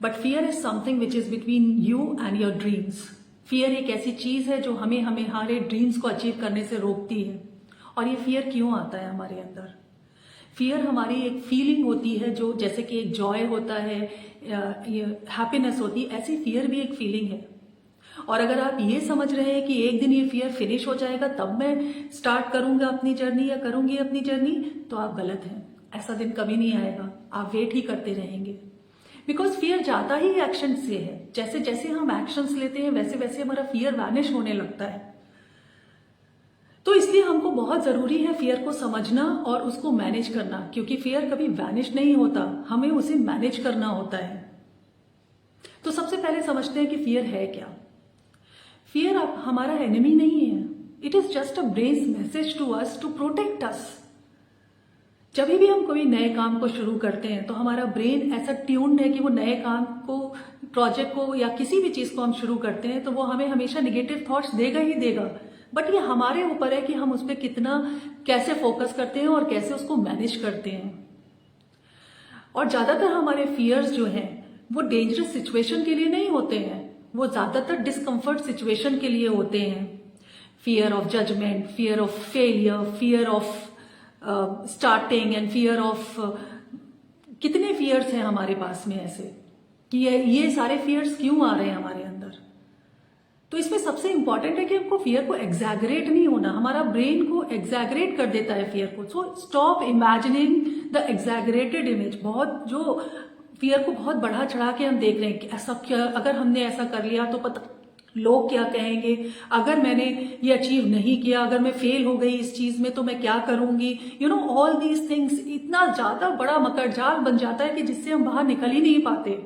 But fear is something which is between you and your dreams. Fear एक ऐसी चीज है जो हमें हमारे ड्रीम्स को अचीव करने से रोकती है। और ये फियर क्यों आता है हमारे अंदर? फियर हमारी एक फीलिंग होती है, जो जैसे कि एक जॉय होता है, ये हैप्पीनेस होती है, ऐसी फियर भी एक फीलिंग है। और अगर आप ये समझ रहे हैं कि एक दिन ये फियर फिनिश हो जाएगा तब मैं स्टार्ट करूंगा अपनी जर्नी या करूंगी अपनी जर्नी, तो आप गलत हैं। ऐसा दिन कभी नहीं आएगा, आप वेट ही करते रहेंगे। बिकॉज फियर जाता ही एक्शन से है। जैसे जैसे हम एक्शंस लेते हैं वैसे वैसे हमारा फियर वैनिश होने लगता है। तो इसलिए हमको बहुत जरूरी है फियर को समझना और उसको मैनेज करना, क्योंकि फियर कभी वैनिश नहीं होता, हमें उसे मैनेज करना होता है। तो सबसे पहले समझते हैं कि फियर है क्या। फियर हमारा एनिमी नहीं है। It is just a brain's message to us to protect us. जब भी हम कोई नए काम को शुरू करते हैं तो हमारा ब्रेन ऐसा ट्यून्ड है कि वो नए काम को, प्रोजेक्ट को या किसी भी चीज को हम शुरू करते हैं तो वो हमें हमेशा निगेटिव थॉट्स देगा ही देगा। बट ये हमारे ऊपर है कि हम उस पर कितना, कैसे फोकस करते हैं और कैसे उसको मैनेज करते हैं। और ज्यादातर हमारे फियर्स जो हैं वो डेंजरस सिचुएशन के लिए नहीं होते हैं, वो ज्यादातर डिस्कम्फर्ट सिचुएशन के लिए होते हैं। Fear of judgment, fear of failure, fear of starting and fear of, कितने फियर्स हैं हमारे पास में ऐसे कि ये सारे फियर्स क्यों आ रहे हैं हमारे अंदर। तो इसमें सबसे इंपॉर्टेंट है कि हमको फियर को एग्जैगरेट नहीं होना। हमारा ब्रेन को एग्जैगरेट कर देता है फियर को। So stop imagining the exaggerated image. बहुत जो फियर को बहुत बढ़ा चढ़ा के हम देख रहे हैं कि ऐसा क्या, अगर हमने ऐसा कर लिया तो पता लोग क्या कहेंगे, अगर मैंने ये अचीव नहीं किया, अगर मैं फेल हो गई इस चीज में तो मैं क्या करूंगी, you know all these things. इतना ज्यादा बड़ा मकड़जाल बन जाता है कि जिससे हम बाहर निकल ही नहीं पाते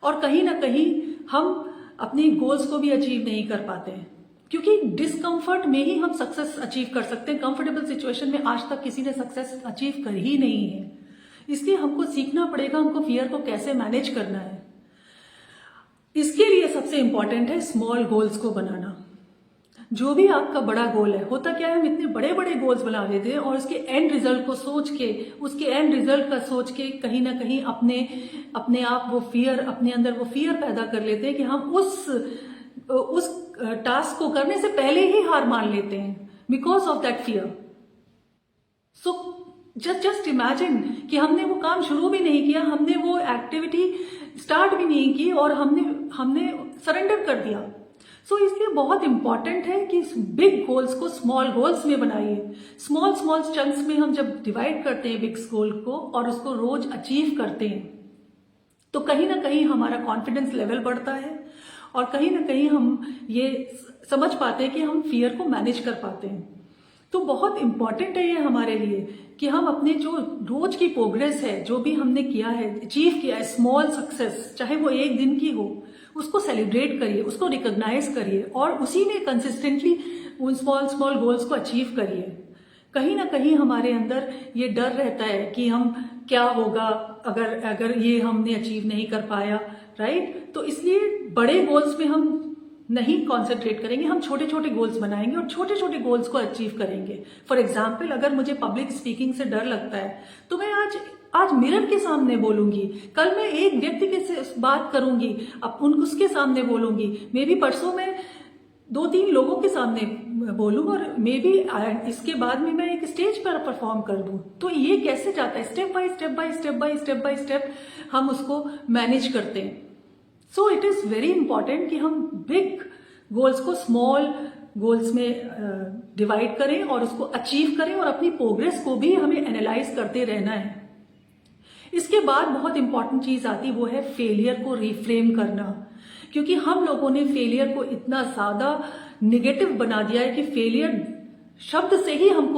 और कहीं ना कहीं हम अपनी गोल्स को भी अचीव नहीं कर पाते हैं, क्योंकि डिस्कम्फर्ट में ही हम सक्सेस अचीव कर सकते हैं। कंफर्टेबल सिचुएशन में आज तक किसी ने सक्सेस अचीव कर ही नहीं है। इसलिए हमको सीखना पड़ेगा हमको फियर को कैसे मैनेज करना है। इसके लिए सबसे इंपॉर्टेंट है स्मॉल गोल्स को बनाना। जो भी आपका बड़ा गोल है, होता क्या है हम इतने बड़े बड़े गोल्स बना लेते हैं और उसके एंड रिजल्ट को सोच के, उसके एंड रिजल्ट का सोच के कहीं ना कहीं अपने आप वो फियर, अपने अंदर वो फियर पैदा कर लेते हैं कि हम उस टास्क को करने से पहले ही हार मान लेते हैं because of that fear. So just imagine कि हमने वो काम शुरू भी नहीं किया, हमने वो एक्टिविटी स्टार्ट भी नहीं की और हमने सरेंडर कर दिया। सो इसलिए बहुत इंपॉर्टेंट है कि बिग गोल्स को स्मॉल गोल्स में बनाइए। स्मॉल स्मॉल चंक्स में हम जब डिवाइड करते हैं बिग गोल को और उसको रोज अचीव करते हैं तो कहीं ना कहीं हमारा कॉन्फिडेंस लेवल बढ़ता है और कहीं ना कहीं हम ये समझ पाते हैं कि हम फियर को मैनेज कर पाते हैं। तो बहुत इंपॉर्टेंट है ये हमारे लिए कि हम अपने जो रोज की प्रोग्रेस है, जो भी हमने किया है, अचीव किया है, स्मॉल सक्सेस, चाहे वो एक दिन की हो, उसको सेलिब्रेट करिए, उसको रिकॉग्नाइज करिए और उसी में कंसिस्टेंटली उन स्मॉल स्मॉल गोल्स को अचीव करिए। कहीं ना कहीं हमारे अंदर ये डर रहता है कि हम क्या होगा अगर ये हमने अचीव नहीं कर पाया, राइट। तो इसलिए बड़े गोल्स में हम नहीं कॉन्सेंट्रेट करेंगे, हम छोटे छोटे गोल्स बनाएंगे और छोटे छोटे गोल्स को अचीव करेंगे। फॉर एग्जाम्पल, अगर मुझे पब्लिक स्पीकिंग से डर लगता है तो मैं आज मिरर के सामने बोलूंगी, कल मैं एक व्यक्ति के बात करूंगी, उसके सामने बोलूंगी, मे बी परसों मैं 2-3 लोगों के सामने बोलूं और मे बी इसके बाद में मैं एक स्टेज पर परफॉर्म कर दूं। तो ये कैसे जाता है, step by step by step by step by step हम उसको मैनेज करते हैं। So it is very important कि हम बिग गोल्स को स्मॉल गोल्स में डिवाइड करें और उसको अचीव करें और अपनी प्रोग्रेस को भी हमें एनालाइज करते रहना है। इसके बाद बहुत इंपॉर्टेंट चीज आती वो है फेलियर को रिफ्रेम करना, क्योंकि हम लोगों ने फेलियर को इतना ज्यादा निगेटिव बना दिया है कि फेलियर शब्द से ही हम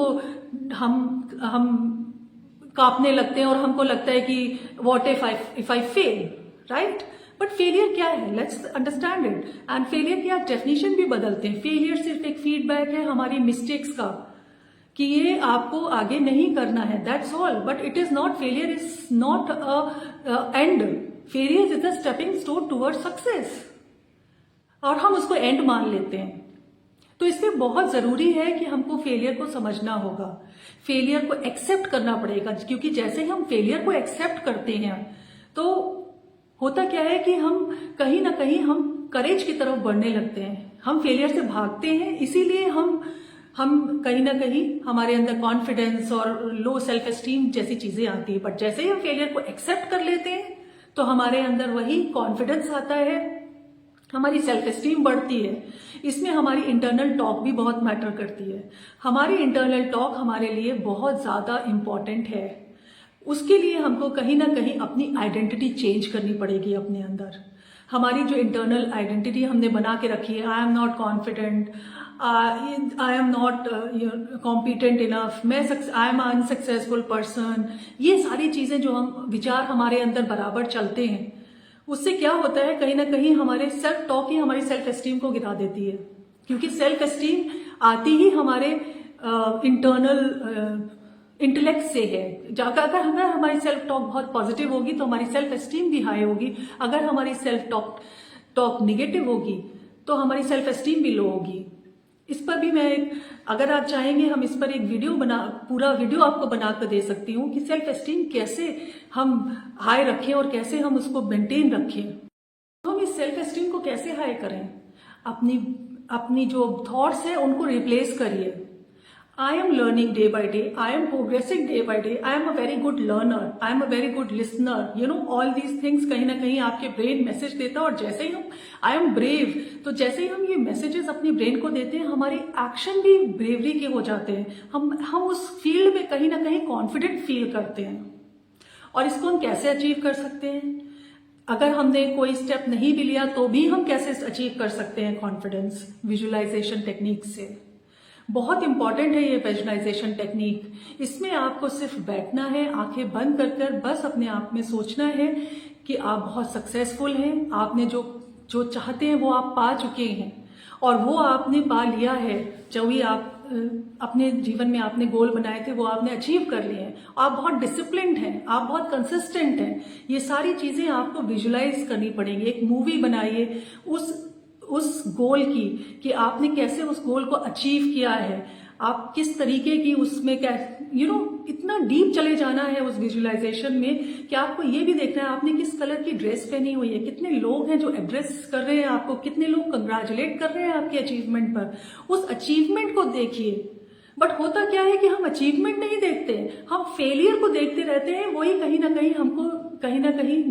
कांपने लगते हैं और हमको लगता है कि what if I fail, right. But failure क्या है, let's understand it. And failure की आप डेफिनेशन भी बदलते हैं। फेलियर सिर्फ एक फीडबैक है हमारी मिस्टेक्स का कि ये आपको आगे नहीं करना है, that's all. But it is not, failure is not a and, failure is a stepping stone toward success और हम उसको एंड मान लेते हैं। तो इसमें बहुत जरूरी है कि हमको फेलियर को समझना होगा, फेलियर को एक्सेप्ट करना पड़ेगा, क्योंकि जैसे ही हम फेलियर को एक्सेप्ट करते हैं तो होता क्या है कि हम कहीं ना कहीं हम करेज की तरफ बढ़ने लगते हैं, हम फेलियर से भागते हैं, इसीलिए हम कहीं ना कहीं हमारे अंदर कॉन्फिडेंस और लो सेल्फ एस्टीम जैसी चीजें आती है। बट जैसे ही हम फेलियर को एक्सेप्ट कर लेते हैं तो हमारे अंदर वही कॉन्फिडेंस आता है, हमारी सेल्फ एस्टीम बढ़ती है। इसमें हमारी इंटरनल टॉक भी बहुत मैटर करती है। हमारी इंटरनल टॉक हमारे लिए बहुत ज्यादा इंपॉर्टेंट है। उसके लिए हमको कहीं ना कहीं अपनी आइडेंटिटी चेंज करनी पड़ेगी अपने अंदर। हमारी जो इंटरनल आइडेंटिटी हमने बना के रखी है, I am not confident, I am not competent enough, I am unsuccessful person, ये सारी चीजें जो हम विचार हमारे अंदर बराबर चलते हैं, उससे क्या होता है कहीं ना कहीं हमारे सेल्फ टॉक ही हमारी सेल्फ एस्टीम को गिरा देती है। क्योंकि सेल्फ एस्टीम आती ही हमारे इंटरनल इंटेलेक्ट से है। अगर हमारी सेल्फ टॉक बहुत पॉजिटिव होगी तो हमारी सेल्फ एस्टीम भी हाई होगी। अगर हमारी सेल्फ टॉक निगेटिव होगी तो हमारी सेल्फ एस्टीम भी लो होगी। इस पर भी अगर आप चाहेंगे हम इस पर एक पूरा वीडियो आपको बनाकर दे सकती हूँ कि सेल्फ एस्टीम कैसे हम हाई रखें और कैसे हम उसको मेंटेन रखें। तो हम इस सेल्फ एस्टीम को कैसे हाई करें? अपनी जो थॉट्स है उनको रिप्लेस करिए। I am learning day by day. I am progressing day by day. I am a very good learner. I am a very good listener. All these things कहीं ना कहीं आपके ब्रेन मैसेज देता है। और जैसे ही हम I am brave, तो जैसे ही हम ये मैसेजेस अपनी ब्रेन को देते हैं, हमारे एक्शन भी ब्रेवरी के हो जाते हैं। हम उस फील्ड में कहीं ना कहीं कॉन्फिडेंट फील करते हैं। और इसको हम कैसे अचीव कर सकते हैं? अगर हमने कोई स्टेप नहीं भी लिया तो भी हम कैसे अचीव कर सकते हैं कॉन्फिडेंस? विजुअलाइजेशन टेक्निक से। बहुत इंपॉर्टेंट है ये विजुअलाइजेशन टेक्निक। इसमें आपको सिर्फ बैठना है, आंखें बंद कर बस अपने आप में सोचना है कि आप बहुत सक्सेसफुल हैं, आपने जो चाहते हैं वो आप पा चुके हैं, और वो आपने पा लिया है। जो भी आप अपने जीवन में आपने गोल बनाए थे वो आपने अचीव कर लिए हैं। आप बहुत डिसिप्लिन्ड हैं, आप बहुत कंसिस्टेंट हैं। ये सारी चीजें आपको विजुअलाइज करनी पड़ेंगी। एक मूवी बनाइए उस गोल की, कि आपने कैसे उस गोल को अचीव किया है, आप किस तरीके की उसमें क्या इतना डीप चले जाना है उस विजुअलाइजेशन में कि आपको ये भी देखना है आपने किस कलर की ड्रेस पहनी हुई है, कितने लोग हैं जो एड्रेस कर रहे हैं आपको, कितने लोग कंग्रेचुलेट कर रहे हैं आपके अचीवमेंट पर। उस अचीवमेंट को देखिए। बट होता क्या है कि हम अचीवमेंट नहीं देखते, हम फेलियर को देखते रहते हैं। वही कहीं ना कहीं हमको कहीं ना कहीं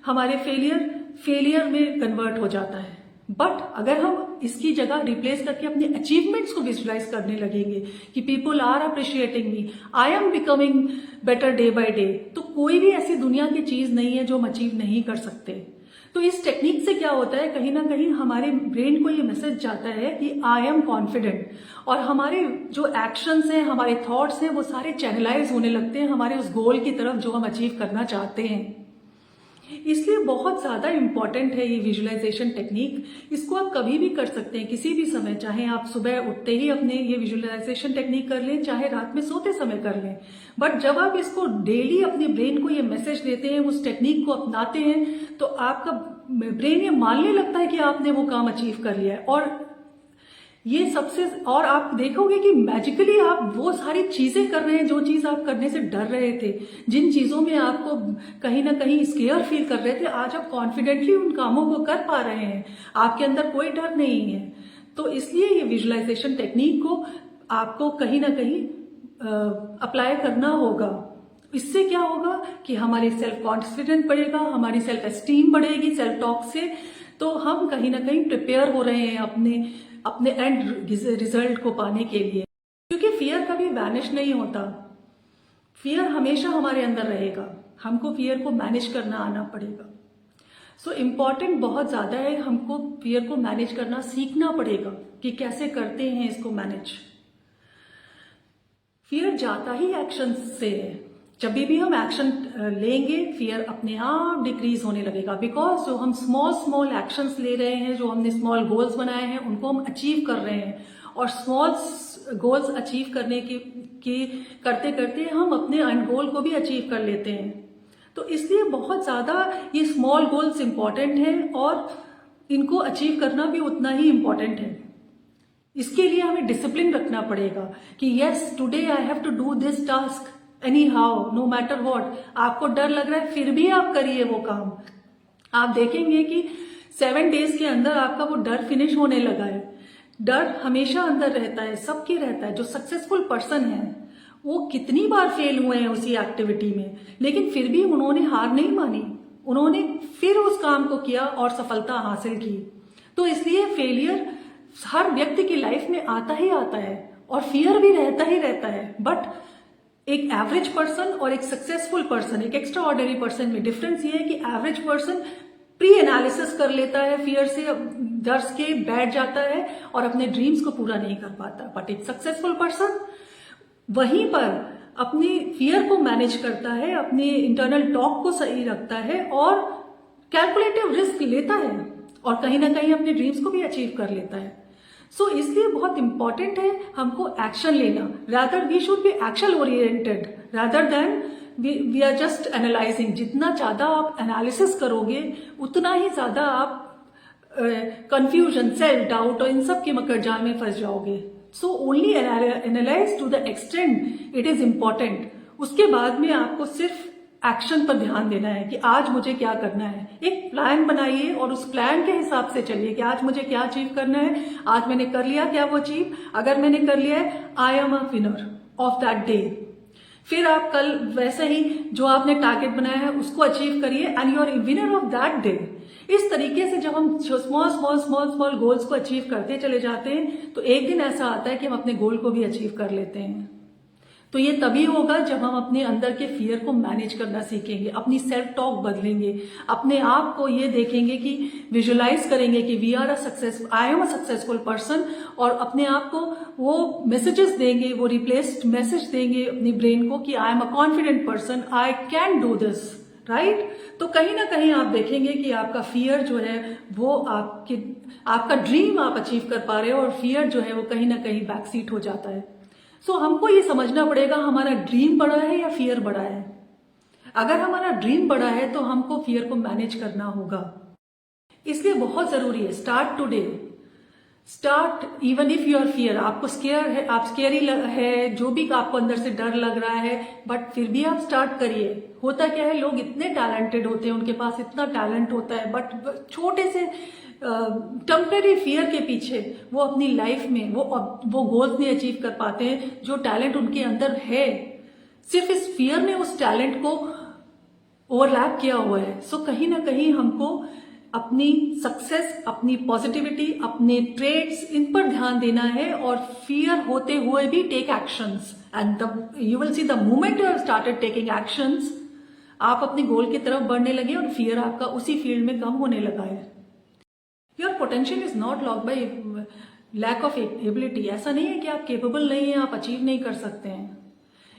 हमारे फेलियर में कन्वर्ट हो जाता है। बट अगर हम इसकी जगह रिप्लेस करके अपने अचीवमेंट्स को विजुअलाइज करने लगेंगे कि people are appreciating me, I am becoming better day by day, तो कोई भी ऐसी दुनिया की चीज नहीं है जो हम अचीव नहीं कर सकते। तो इस टेक्निक से क्या होता है, कहीं ना कहीं हमारे ब्रेन को ये मैसेज जाता है कि आई एम कॉन्फिडेंट, और हमारे जो एक्शंस हैं, हमारे थॉट्स हैं, वो सारे चैनलाइज होने लगते हैं हमारे उस गोल की तरफ जो हम अचीव करना चाहते हैं। इसलिए बहुत ज्यादा इंपॉर्टेंट है ये विजुअलाइजेशन टेक्निक। इसको आप कभी भी कर सकते हैं, किसी भी समय, चाहे आप सुबह उठते ही अपने ये विजुअलाइजेशन टेक्निक कर लें, चाहे रात में सोते समय कर लें। बट जब आप इसको डेली अपने ब्रेन को ये मैसेज देते हैं, उस टेक्निक को अपनाते हैं, तो आपका ब्रेन ये मानने लगता है कि आपने वो काम अचीव कर लिया है। और आप देखोगे कि मैजिकली आप वो सारी चीजें कर रहे हैं जो चीज आप करने से डर रहे थे, जिन चीजों में आपको कहीं ना कहीं स्केयर फील कर रहे थे, आज आप कॉन्फिडेंटली उन कामों को कर पा रहे हैं। आपके अंदर कोई डर नहीं है। तो इसलिए ये विजुअलाइजेशन टेक्निक को आपको कहीं ना कहीं अप्लाई करना होगा। इससे क्या होगा कि हमारी सेल्फ कॉन्फिडेंस बढ़ेगा, हमारी सेल्फ एस्टीम बढ़ेगी सेल्फ टॉक से। तो हम कहीं ना कहीं प्रिपेयर हो रहे हैं अपने एंड रिजल्ट को पाने के लिए। क्योंकि फियर कभी वैनिश नहीं होता, फियर हमेशा हमारे अंदर रहेगा। हमको फियर को मैनेज करना आना पड़ेगा। सो इम्पॉर्टेंट बहुत ज्यादा है, हमको फियर को मैनेज करना सीखना पड़ेगा कि कैसे करते हैं इसको मैनेज। फियर जाता ही एक्शन से है। जब भी हम एक्शन लेंगे, फियर अपने आप डिक्रीज होने लगेगा। बिकॉज जो हम स्मॉल एक्शंस ले रहे हैं, जो हमने स्मॉल गोल्स बनाए हैं, उनको हम अचीव कर रहे हैं। और स्मॉल गोल्स अचीव करने की करते करते हम अपने एंड गोल को भी अचीव कर लेते हैं। तो इसलिए बहुत ज्यादा ये स्मॉल गोल्स इंपॉर्टेंट हैं, और इनको अचीव करना भी उतना ही इंपॉर्टेंट है। इसके लिए हमें डिसिप्लिन रखना पड़ेगा कि yes, today I have to do this task anyhow, no matter what. आपको डर लग रहा है फिर भी आप करिए वो काम। आप देखेंगे कि 7 डेज के अंदर आपका वो डर फिनिश होने लगा है। डर हमेशा अंदर रहता है, सबके रहता है। जो सक्सेसफुल पर्सन है वो कितनी बार फेल हुए हैं उसी एक्टिविटी में, लेकिन फिर भी उन्होंने हार नहीं मानी, उन्होंने फिर उस काम को किया और सफलता हासिल की। तो इसलिए फेलियर हर व्यक्ति की लाइफ में आता ही आता है और फियर भी रहता ही रहता है। बट एक एवरेज पर्सन और एक सक्सेसफुल पर्सन, एक एक्स्ट्रा ऑर्डिनरी पर्सन में डिफरेंस ये है कि एवरेज पर्सन प्री एनालिसिस कर लेता है, फियर से डर के बैठ जाता है और अपने ड्रीम्स को पूरा नहीं कर पाता। बट एक सक्सेसफुल पर्सन वहीं पर अपनी फियर को मैनेज करता है, अपने इंटरनल टॉक को सही रखता है और कैलकुलेटिव रिस्क लेता है और कहीं ना कहीं अपने ड्रीम्स को भी अचीव कर लेता है। सो इसलिए बहुत इंपॉर्टेंट है हमको एक्शन लेना। Rather we should be action oriented rather than we are just analysing. जितना ज्यादा आप एनालिसिस करोगे उतना ही ज्यादा आप कंफ्यूजन, सेल्फ डाउट और इन सब के मकड़जाल में फंस जाओगे। So only analyse to the extent it is important. उसके बाद में आपको सिर्फ एक्शन पर ध्यान देना है कि आज मुझे क्या करना है। एक प्लान बनाइए और उस प्लान के हिसाब से चलिए कि आज मुझे क्या अचीव करना है। आज मैंने कर लिया क्या वो अचीव? अगर मैंने कर लिया है, आई am a winner of that day. फिर आप कल वैसे ही जो आपने टारगेट बनाया है उसको अचीव करिए and you are winner of that day. इस तरीके से जब हम small small small small goals को अचीव करते चले जाते हैं तो एक दिन ऐसा आता है कि हम अपने गोल को भी अचीव कर लेते हैं। तो ये तभी होगा जब हम अपने अंदर के फियर को मैनेज करना सीखेंगे, अपनी सेल्फ टॉक बदलेंगे, अपने आप को ये देखेंगे कि विजुलाइज करेंगे कि we are a successful, I am a successful person और अपने आप को वो मैसेजेस देंगे, वो रिप्लेस्ड मैसेज देंगे अपनी ब्रेन को कि आई am a confident person, I can do this, right. तो कहीं ना कहीं आप देखेंगे कि आपका फियर जो है वो आपका ड्रीम आप अचीव कर पा रहे हो और फियर जो है वो कहीं ना कहीं बैकसीट हो जाता है। सो हमको ये समझना पड़ेगा हमारा ड्रीम बड़ा है या फियर बड़ा है। अगर हमारा ड्रीम बड़ा है तो हमको फियर को मैनेज करना होगा। इसलिए बहुत जरूरी है start today, start even if you are fear. आपको स्केयर है, आप स्केरी है, जो भी आपको अंदर से डर लग रहा है, बट फिर भी आप स्टार्ट करिए। होता क्या है, लोग इतने टैलेंटेड होते हैं, उनके पास इतना टैलेंट होता है, बट छोटे से टेम्परेरी फियर के पीछे वो अपनी लाइफ में वो गोल्स नहीं अचीव कर पाते हैं जो टैलेंट उनके अंदर है। सिर्फ इस फियर ने उस टैलेंट को ओवरलैप किया हुआ है। सो कहीं ना कहीं हमको अपनी सक्सेस, अपनी पॉजिटिविटी, अपने ट्रेड्स, इन पर ध्यान देना है और फियर होते हुए भी take actions and you will see the moment you have started taking actions, आप अपने गोल की तरफ बढ़ने लगे और फियर आपका उसी फील्ड में कम होने लगा है। Your potential is not locked by lack of ability. ऐसा नहीं है कि आप केपेबल नहीं है, आप अचीव नहीं कर सकते हैं,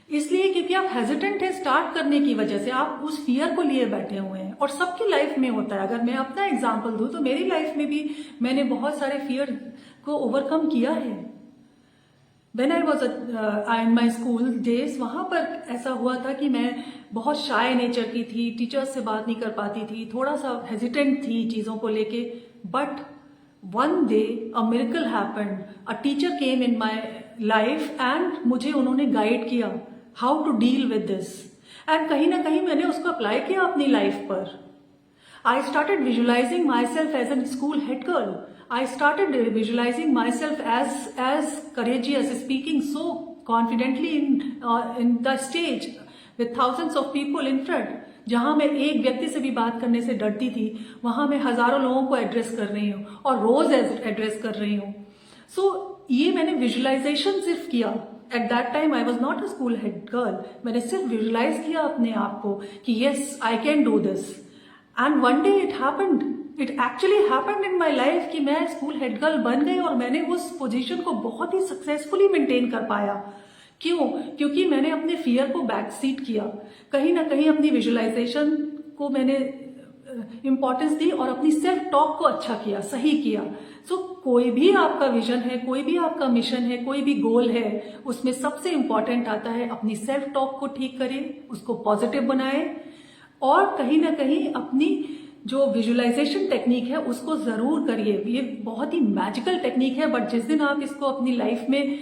इसलिए क्योंकि आप हेजिटेंट है स्टार्ट करने की वजह से, आप उस फियर को लिए बैठे हुए हैं। और सबकी लाइफ में होता है। अगर मैं अपना एग्जांपल दूं तो मेरी लाइफ में भी मैंने बहुत सारे फियर को ओवरकम किया है। When I was in my school days, वहां पर ऐसा हुआ था कि मैं बहुत शाय नेचर की थी, टीचर्स से बात नहीं कर पाती थी, थोड़ा सा हेजिटेंट थी चीजों को लेके। But one day a miracle happened, a teacher came in my life and मुझे उन्होंने गाइड किया how to deal with this and कहीं ना कहीं मैंने उसको अप्लाई किया अपनी लाइफ पर। I started visualising myself as an school head girl. I started visualizing myself as courageous, speaking so confidently in the stage with thousands of people in front. जहां मैं एक व्यक्ति से भी बात करने से डरती थी, वहां मैं हजारों लोगों को एड्रेस कर रही हूँ और रोज एड्रेस कर रही हूँ। सो ये मैंने विजुलाइजेशन सिर्फ किया। At that time I was not a school head girl. मैंने सिर्फ विजुलाइज किया अपने आप को कि yes I can do this and one day it happened. It actually happened in my life कि मैं स्कूल हेड गर्ल बन गई और मैंने उस पोजीशन को बहुत ही सक्सेसफुली मेंटेन कर पाया। क्यों? क्योंकि मैंने अपने फियर को बैक सीट किया, कहीं ना कहीं अपनी विजुलाइजेशन को मैंने इंपॉर्टेंस दी और अपनी सेल्फ टॉक को अच्छा किया, सही किया। सो कोई भी आपका विजन है, कोई भी आपका मिशन है, कोई भी गोल है, उसमें सबसे इंपॉर्टेंट आता है अपनी सेल्फ टॉक को ठीक करें, उसको पॉजिटिव बनाएं और कहीं ना कहीं अपनी जो विजुअलाइजेशन टेक्निक है उसको जरूर करिए। ये बहुत ही मैजिकल टेक्निक है, बट जिस दिन आप इसको अपनी लाइफ में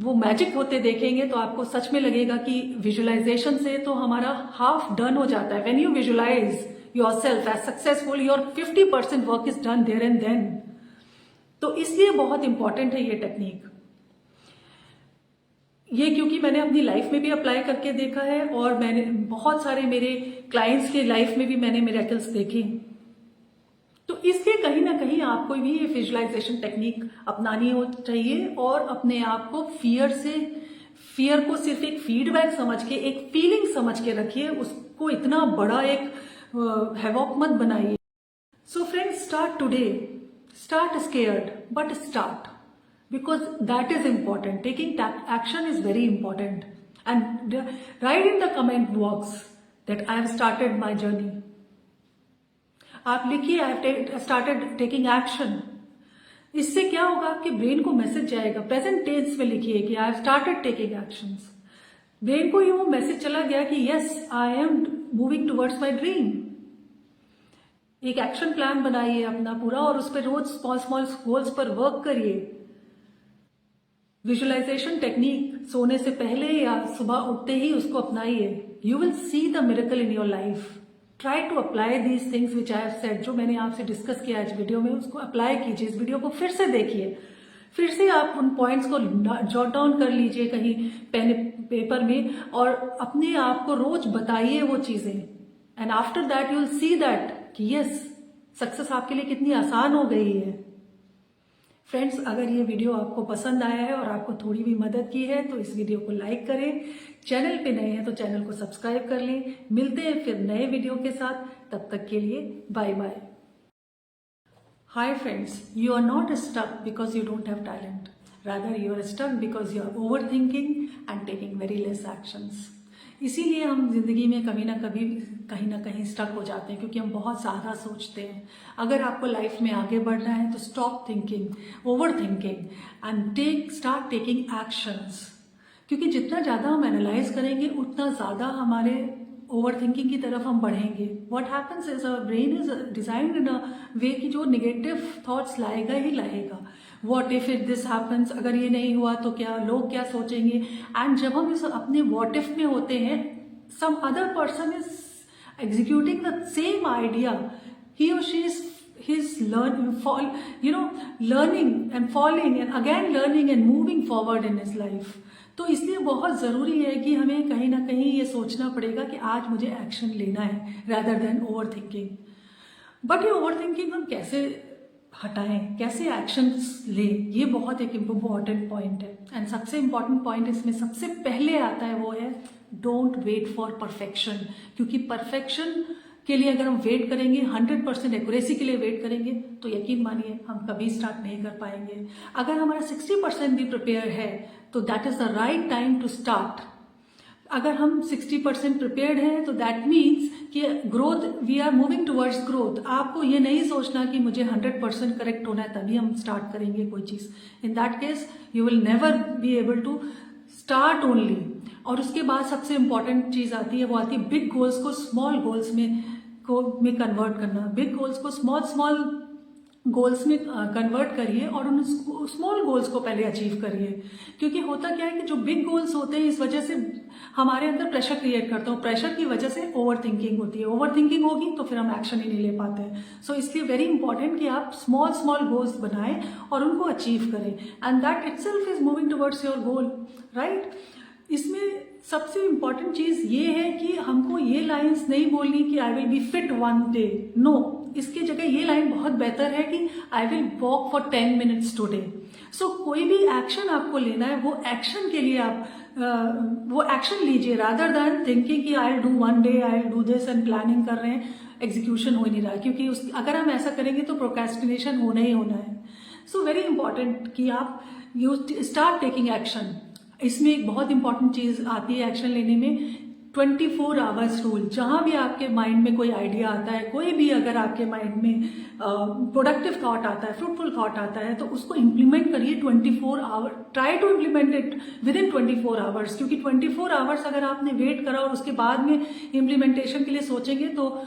वो मैजिक होते देखेंगे तो आपको सच में लगेगा कि विजुअलाइजेशन से तो हमारा हाफ डन हो जाता है। When you visualise yourself as successful, your 50% work is done there and then. तो इसलिए बहुत इंपॉर्टेंट है ये टेक्निक। ये क्योंकि मैंने अपनी लाइफ में भी अप्लाई करके देखा है और मैंने बहुत सारे मेरे क्लाइंट्स के लाइफ में भी मैंने मिरेकल्स देखे। तो इसलिए कहीं ना कहीं आपको भी ये विजुअलाइजेशन टेक्निक अपनानी हो चाहिए और अपने आप को फियर को सिर्फ एक फीडबैक समझ के, एक फीलिंग समझ के रखिए, उसको इतना बड़ा एक हैवॉक मत बनाइए। So friends, start today, start scared but start, because that is important. Taking action is very important. And write in the comment box that I have started my journey. आप लिखिए I have started taking action. इससे क्या होगा, आपके brain को message जाएगा। Present tense में लिखिए कि I have started taking actions. Brain को ये वो मैसेज चला गया कि yes, I am moving towards my dream. एक एक्शन प्लान बनाइए अपना पूरा और उस पर रोज स्मॉल गोल्स पर वर्क करिए। विजुअलाइजेशन टेक्निक सोने से पहले या सुबह उठते ही उसको अपनाइए। You will see the miracle in your life. Try to apply these things which I have said, जो मैंने आपसे डिस्कस किया आज वीडियो में, उसको अप्लाई कीजिए। इस वीडियो को फिर से देखिए, फिर से आप उन पॉइंट्स को जॉट डाउन कर लीजिए कहीं पेन पेपर में और अपने आप को रोज बताइए वो चीजें। And after that you will see that कि यस, सक्सेस आपके लिए कितनी आसान हो गई है। फ्रेंड्स, अगर ये वीडियो आपको पसंद आया है और आपको थोड़ी भी मदद की है तो इस वीडियो को लाइक करें। चैनल पे नए हैं तो चैनल को सब्सक्राइब कर लें। मिलते हैं फिर नए वीडियो के साथ, तब तक के लिए bye bye. Hi friends, you are not stuck because you don't have talent, rather you are stuck because you are overthinking and taking very less actions. इसीलिए हम जिंदगी में कभी ना कभी कहीं ना कहीं स्टक हो जाते हैं, क्योंकि हम बहुत ज़्यादा सोचते हैं। अगर आपको लाइफ में आगे बढ़ना है तो stop thinking, over thinking and start taking actions. क्योंकि जितना ज़्यादा हम एनालाइज करेंगे उतना ज़्यादा हमारे ओवर थिंकिंग की तरफ हम बढ़ेंगे। What happens is our brain is designed in a way कि जो निगेटिव थॉट्स लाएगा ही लाएगा। What if it this happens, अगर ये नहीं हुआ तो क्या, लोग क्या सोचेंगे। एंड जब हम इस अपने व्हाट इफ में होते हैं, some other person is executing the same idea, ही और she is learning and falling and again learning and moving forward in his life. तो इसलिए बहुत ज़रूरी है कि हमें कहीं ना कहीं ये सोचना पड़ेगा कि आज मुझे एक्शन लेना है rather than over thinking. But ये ओवर थिंकिंग हम कैसे हटाएं, कैसे एक्शंस लें, ये बहुत एक इम्पॉर्टेंट पॉइंट है। एंड सबसे इम्पॉर्टेंट पॉइंट इसमें सबसे पहले आता है वो है डोंट वेट फॉर परफेक्शन। क्योंकि परफेक्शन के लिए अगर हम वेट करेंगे, 100% एक्यूरेसी के लिए वेट करेंगे, तो यकीन मानिए हम कभी स्टार्ट नहीं कर पाएंगे। अगर हमारा 60% भी प्रिपेयर है तो that is the right time to start. अगर हम 60% प्रिपेयर्ड हैं तो दैट मीन्स कि growth, we are moving towards growth. आपको ये नहीं सोचना कि मुझे 100% करेक्ट होना है तभी हम स्टार्ट करेंगे कोई चीज़। In that case you will never be able to start only. और उसके बाद सबसे इंपॉर्टेंट चीज़ आती है, वो आती है बिग गोल्स को स्मॉल गोल्स में कन्वर्ट करना। बिग गोल्स को स्मॉल गोल्स में कन्वर्ट करिए और उन स्मॉल गोल्स को पहले अचीव करिए। क्योंकि होता क्या है कि जो बिग गोल्स होते हैं, इस वजह से हमारे अंदर प्रेशर क्रिएट करता हूँ। प्रेशर की वजह से ओवर थिंकिंग होती है। ओवर थिंकिंग होगी तो फिर हम एक्शन ही नहीं ले पाते हैं। सो इसलिए वेरी इंपॉर्टेंट कि आप स्मॉल गोल्स बनाएं और उनको अचीव करें। And that itself is moving towards your goal, right. इसमें सबसे इंपॉर्टेंट चीज ये है कि हमको ये लाइंस नहीं बोलनी कि I will be fit one day. No, इसकी जगह ये लाइन बहुत बेहतर है कि I will walk for 10 minutes today. So कोई भी एक्शन आपको लेना है, वो एक्शन के लिए आप वो एक्शन लीजिए, रादर दैन थिंकिंग कि I will do one day, I will do this and planning कर रहे हैं, एग्जीक्यूशन हो ही नहीं रहा। क्योंकि अगर हम ऐसा करेंगे तो प्रोक्रेस्टिनेशन होना ही होना है। सो वेरी इंपॉर्टेंट कि आप यू स्टार्ट टेकिंग एक्शन। इसमें एक बहुत इंपॉर्टेंट चीज आती है एक्शन लेने में, 24 आवर्स रूल। जहां भी आपके माइंड में कोई आइडिया आता है, कोई भी अगर आपके माइंड में प्रोडक्टिव थॉट आता है, फ्रूटफुल थॉट आता है, तो उसको इम्प्लीमेंट करिए 24 hour. Try to implement it within 24 आवर्स। क्योंकि 24 आवर्स अगर आपने वेट करा और उसके बाद में इम्प्लीमेंटेशन के लिए सोचेंगे तो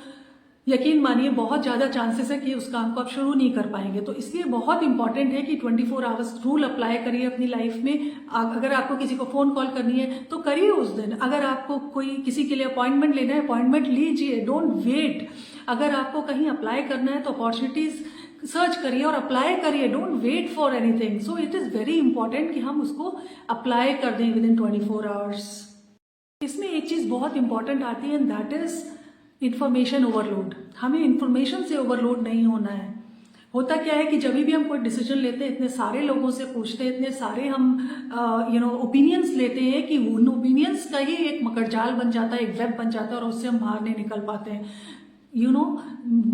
यकीन मानिए बहुत ज़्यादा चांसेस है कि उस काम को आप शुरू नहीं कर पाएंगे। तो इसलिए बहुत इंपॉर्टेंट है कि 24 आवर्स रूल अप्लाई करिए अपनी लाइफ में। अगर आपको किसी को फ़ोन कॉल करनी है तो करिए उस दिन। अगर आपको कोई किसी के लिए अपॉइंटमेंट लेना है, अपॉइंटमेंट लीजिए, डोंट वेट। अगर आपको कहीं अप्लाई करना है तो अपॉर्चुनिटीज सर्च करिए और अप्लाई करिए, don't wait for anything. So it is very important कि हम उसको अप्लाई कर दें विद इन 24 आवर्स। इसमें एक चीज़ बहुत इंपॉर्टेंट आती है and that is information overload. हमें इंफॉर्मेशन से ओवरलोड नहीं होना है। होता क्या है कि जब भी हम कोई डिसीजन लेते हैं, इतने सारे लोगों से पूछते हैं, इतने सारे हम ओपिनियंस लेते हैं कि उन ओपिनियंस का ही एक मकड़जाल बन जाता है, एक वेब बन जाता है और उससे हम बाहर नहीं निकल पाते हैं।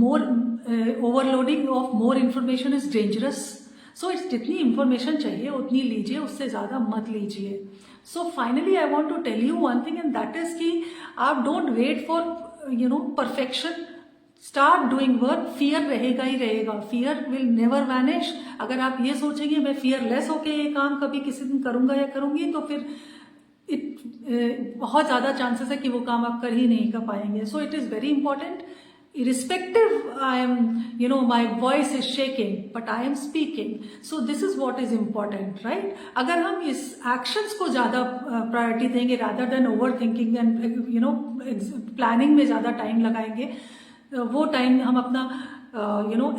More overloading of more information is dangerous. So it's जितनी इंफॉर्मेशन चाहिए उतनी लीजिए, उससे ज़्यादा मत लीजिए। So finally I want to tell you one thing and that is कि आप don't wait for perfection, start doing work. Fear रहेगा ही रहेगा, फियर विल नेवर वैनिश। अगर आप ये सोचेंगे मैं फियरलेस होके ये काम कभी किसी दिन करूंगा या करूंगी, तो फिर बहुत ज़्यादा चांसेस है कि वो काम आप कर ही नहीं कर पाएंगे। सो it is very important, irrespective I am, my voice is shaking but I am speaking, so this is what is important, right? अगर हम इस actions को ज़्यादा प्रायोरिटी देंगे rather than overthinking and planning में ज़्यादा टाइम लगाएंगे, वो टाइम हम अपना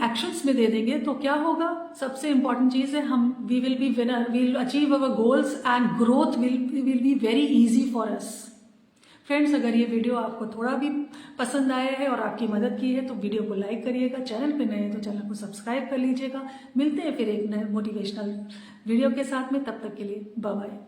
एक्शंस में दे देंगे, तो क्या होगा? सबसे इंपॉर्टेंट चीज़ है, हम we will be winner, we will achieve our goals and growth will be very easy for us. Friends, अगर ये वीडियो आपको थोड़ा भी पसंद आया है और आपकी मदद की है तो वीडियो को लाइक करिएगा, चैनल पे नए हैं तो चैनल को सब्सक्राइब कर लीजिएगा। मिलते हैं फिर एक नए मोटिवेशनल वीडियो के साथ में, तब तक के लिए बाय बाय।